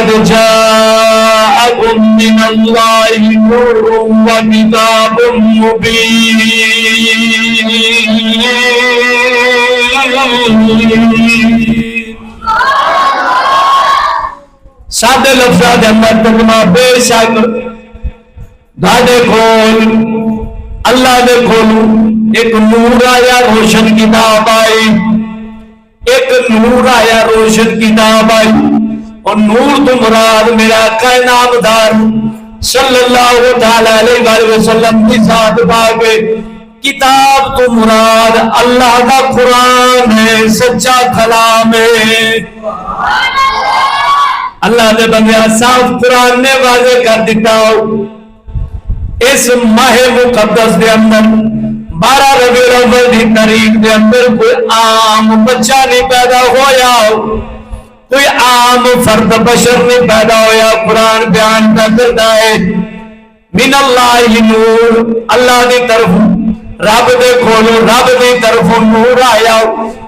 قد جاءكم من الله نور وكتاب مبين سادے لفظاں دے اندر ترجمہ بے شک داڑے کھول اللہ دے کھولو ایک نور آیا روشن کتاب آئی ایک نور آیا روشن کتاب آئی اور نور تو مراد میرا کائنات دار صلی اللہ علیہ وسلم کی ذات پاک کتاب تو مراد اللہ کا قرآن ہے سچا کلام ہے اللہ نے بندے صاف قرآن نے واضح کر دیتا ہو اس ماہ مقدس دے اندر 12 ربیع الاول دی تاریخ دے اندر کوئی عام بچہ نہیں پیدا ہویا کوئی عام فرد بشر نہیں پیدا ہویا قرآن بیان کرتا ہے من اللہ نور اللہ دی طرف رب دے کھولو رب دی طرف نور آیا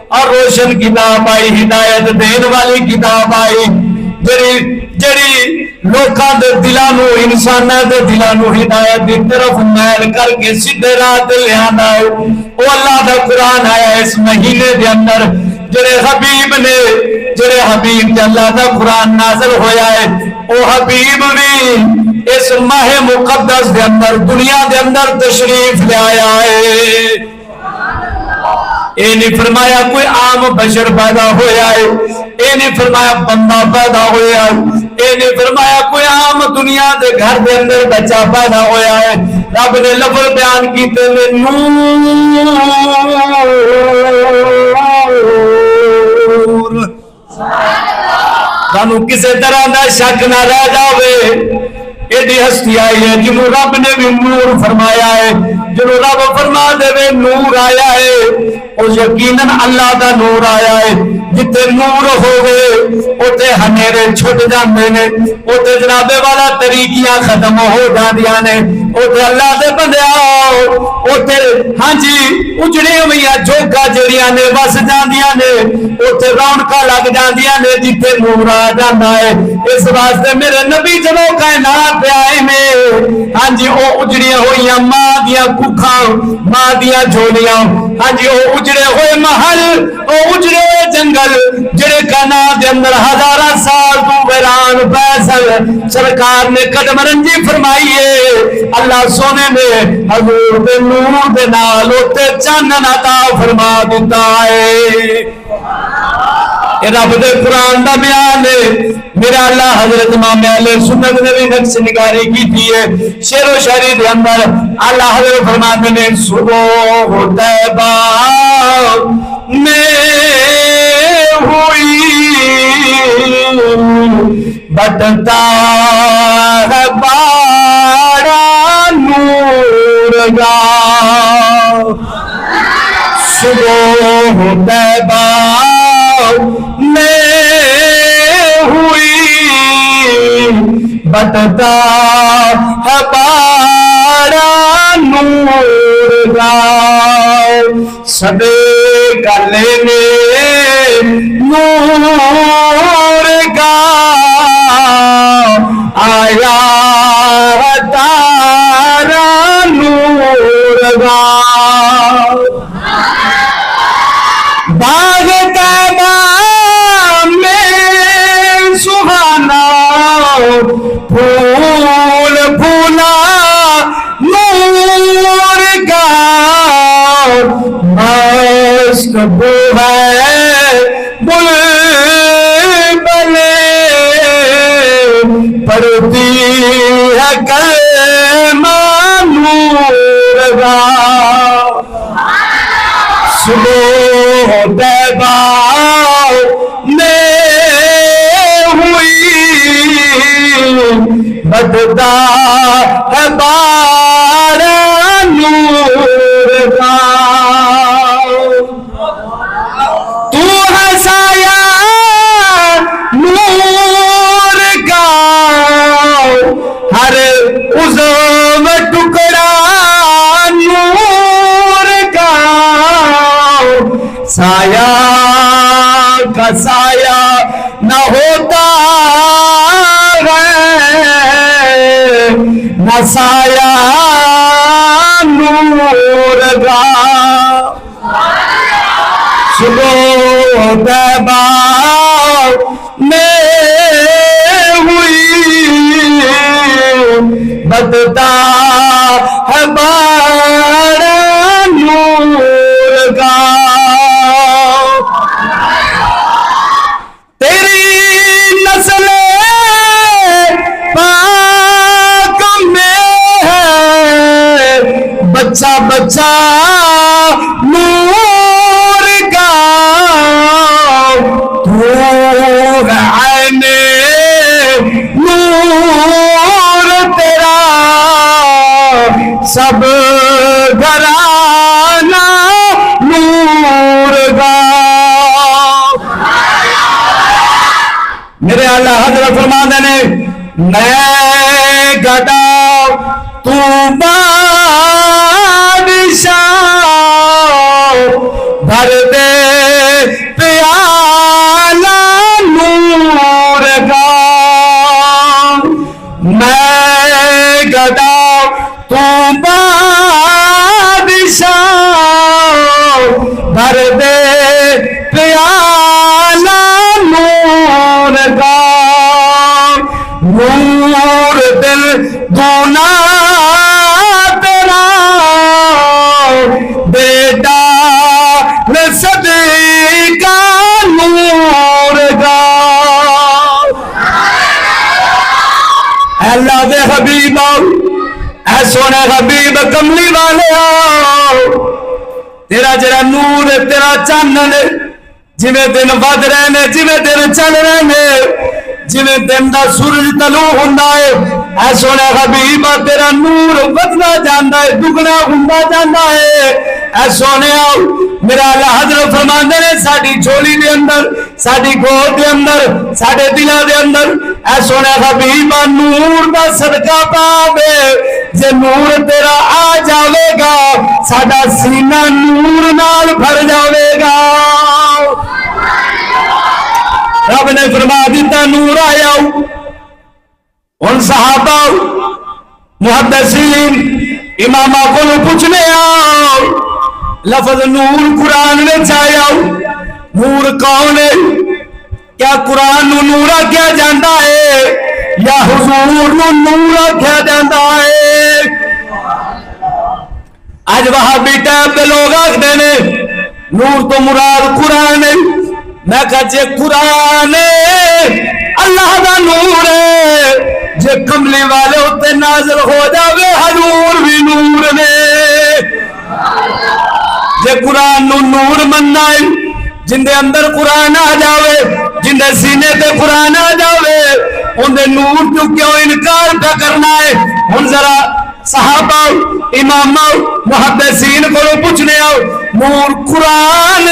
اور روشن کتاب آئی ہدایت دین والی کتاب آئی جڑی لوکاں دے دلاں نو انساناں دے دلاں نو ہدایت دی طرف میل کر کے سیدھے راہ تے لے آندا ہے او اللہ دا قرآن آیا اس مہینے دے اندر جڑے حبیب تے اللہ دا قرآن نازل ہویا ہے او حبیب بھی اس ماہ مقدس دے اندر دنیا دے اندر تشریف لے آیا ہے اے نہیں فرمایا کوئی عام بشر پیدا ہویا ہے اے نہیں فرمایا بندہ پیدا ہویا ہے اے نہیں فرمایا کوئی عام دنیا دے گھر دے اندر بچہ پیدا ہویا ہے رب نے لفظ بیان کیتے میں نور تانوں کسے طرح دا شک نہ رہ جاوے ایڈی ہستی آئی ہے جنہوں رب نے بھی نور فرمایا ہے جنہوں رب فرما دے وے نور آیا ہے اور یقیناً اللہ دا نور آیا ہے جتے نور ہوئے اوتے ہنیرے چھٹ جاندے نے اوتے جنابے والا طریقیاں ختم ہو جاندیاں نے اوتے اللہ دے بندے آؤ اوتے ہاں جی اجڑے ہوئیاں جوکا جڑیاں نے بس جاندیاں نے اوتے رونقاں لگ جاندیاں نے جتے نور آ جاندا ہے اس واسطے میرے نبی جنوں کائنات پہ آئے میں ہاں جی او اجڑیاں ہوئیاں ماں دیاں ککھاں ماں دیاں جھولیاں ہاں جی او اجڑے ہوئے محل او اجڑے ہوئے جنگل جڑے کائنات دے اندر ہزاراں سال تو ویران فیصل سرکار نے قدم رنجی فرمائی ہے اللہ سونے نے حضور دے نور دے نال اوتے چانن عطا فرما دیتا ہے رب دے قرآن دا بیان ہے میرا اللہ حضرت امام اہل سنت نے بھی نقص نگاری کی تھی ہے شعر و شاعری دے اندر اللہ حضرت فرماتے ہیں صبح طیبہ میں ہوئی بٹتا ہے بارا نور گا صبح طیبہ میں ہوئی بٹتا ہے بارا نور گا سبے گلے میں نور گا آیا تارا نور گا باغ طیبہ میں سہانا پھول پھولا نور کا مست بو ہے بلبلے پڑتی ہے کلمہ نور کا صبح طیبہ میں ہوئی بٹتا ہے بارا نور کا تو ہے سایہ نور کا ہر عضو ٹکڑا نور کا سایہ کا سایہ نہ ہوتا سایہ نور کا صبح طیبہ میں ہوئی بدتا ہے بارہ نور کا تیری نسل پاک میں ہے بچہ بچہ نور کا تو عین نور تیرا سب گھرانہ نور کا میرے اللہ حضرت فرماتے نے میں گدا تو بادشاہ بھر دے پیالہ نور کا میں گدا تو بادشاہ بھر دے پیالہ نور کا نور دل دونا تیرا بیٹا صدیقہ نور کا اے اللہ دے حبیب اے سونے حبیب کملی والے تیرا جڑا نور تیرا چانن جویں دن ود رہنے جویں دن چل رہنے جویں دن دا سورج طلوع ہوندا ہے اے سونے حبیب تیرا نور ودنا جاندا ہے دگنا ہوندا جاندا ہے اے سونے میرا اللہ حضرت فرماندے نے ساڈی جھولی دے اندر ساڈی گود دے اندر ساڈے دلاں دے اندر اے سونے حبیب نور دا صدقہ پاوے جے نور تیرا آ جاوے گا ساڈا سینہ نور نال بھر جاوے گا رب نے فرما دیتا نور آیا ان صحابہ محدثین امامہ کو پوچھنے آؤ لفظ نور قرآن میں چاہیا نور کون ہے کیا قرآن نو نورا کیا جاندہ ہے یا حضور نو نورا کیا جاندہ ہے آج وہاں بیٹا اپنے لوگ آکھ دینے نور تو مراد قرآن ہے میں کہا قرآن اللہ دا نور ہے جے کملی والے ہوتے نازل ہو جاوے حضور بھی نور نے جے قرآن نو نور مننا ہے جن دے اندر قرآن آ جاوے جن دے سینے تے قرآن آ جاوے ان دے نور تو کیوں انکار پہ کرنا ہے ان ذرا صحابہ امامہ محدثین کو پوچھنے آؤ نور قرآن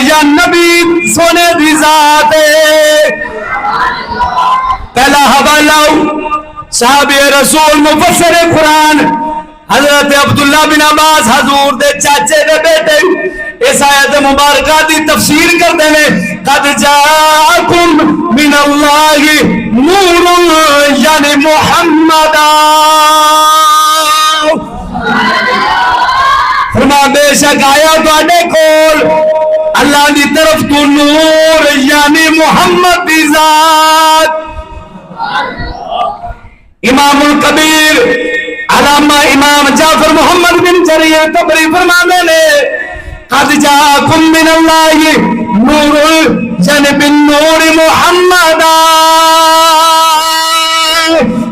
یا نبی سونے دی ذات ہے پہلا حوالہ صحابی رسول مفسر قرآن حضرت عبداللہ بن عباس حضور دے چاچے دے بیٹے اس آیت مبارکہ دی تفسیر کر دینے قد جاءکم من اللہ نور یعنی محمد فرما بے شک آیا تواڈے کول اللہ دی طرف تو نور یعنی محمد دی ذات امام الکبیر علامہ امام جعفر محمد بن جریر طبری فرمانے نے قد جاءکم من اللہ نور جنب النور محمد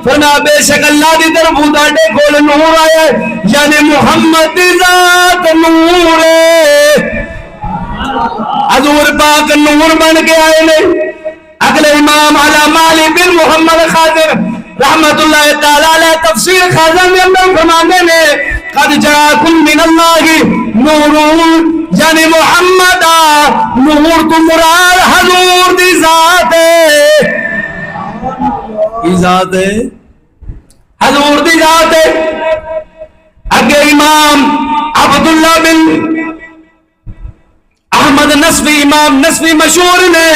فرما بے شک اللہ دی طرف تواڈے کول نور آیا یعنی محمد دی ذات نور حضور پاک نور بن کے آئے نے اگلے امام علامہ علی بن محمد خاضر رحمت اللہ تعالیٰ علیہ تفسیر خازن میں اندر فرمانے نے قد جاءکم من اللہ نور یعنی محمد نور تو مراد حضور دی ذات ہے کی ذات ہے حضور دی ذات ہے اگے امام عبداللہ بن احمد نصفی امام نصفی مشہور نے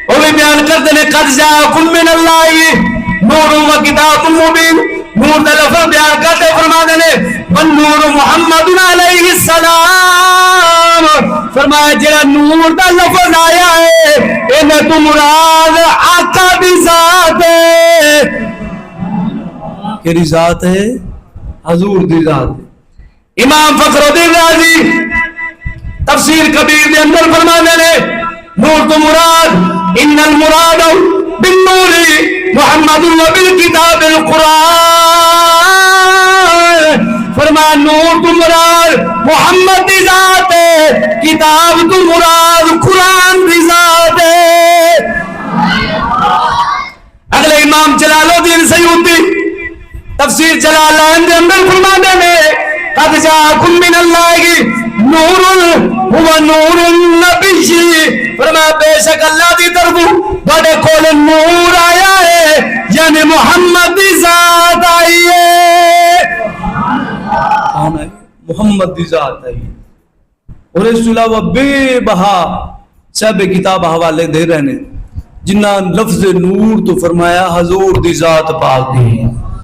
وہ بھی بیان کرتے ہیں قد جاءکم من اللہ نور و کتاب مبین نور دا لفظ بیان کرتے فرما دینے والنور محمد علیہ السلام، فرمایا جڑا نور دا لفظ آیا ہے انہیں تو مراد آقا دی ذات ہے. کیری ذات ہے؟ حضور دی ذات ہے. امام فخر الدین رازی تفسیر کبیر دے اندر فرما دینے نور تو مراد ان المراد بالنور محمد و بالکتاب القرآن، فرمایا نور تو مراد محمد دی ذات ہے، کتاب تو مراد قرآن دی ذات ہے. اگلے امام جلال الدین سیوطی تفسیر جلالین دے اندر فرما دینے قد جاءکم من اللہ نور هو نور النبی، فرمایا بے شک اللہ دی طرف بڑے کول نور آیا ہے یعنی محمد دی ذات آئی ہے. محمد دی ذات آئی ہے. اور اس علاوہ بے بہا صاحب کتاب حوالے دے رہنے جنہ لفظ نور تو فرمایا حضور دی ذات پاک دی.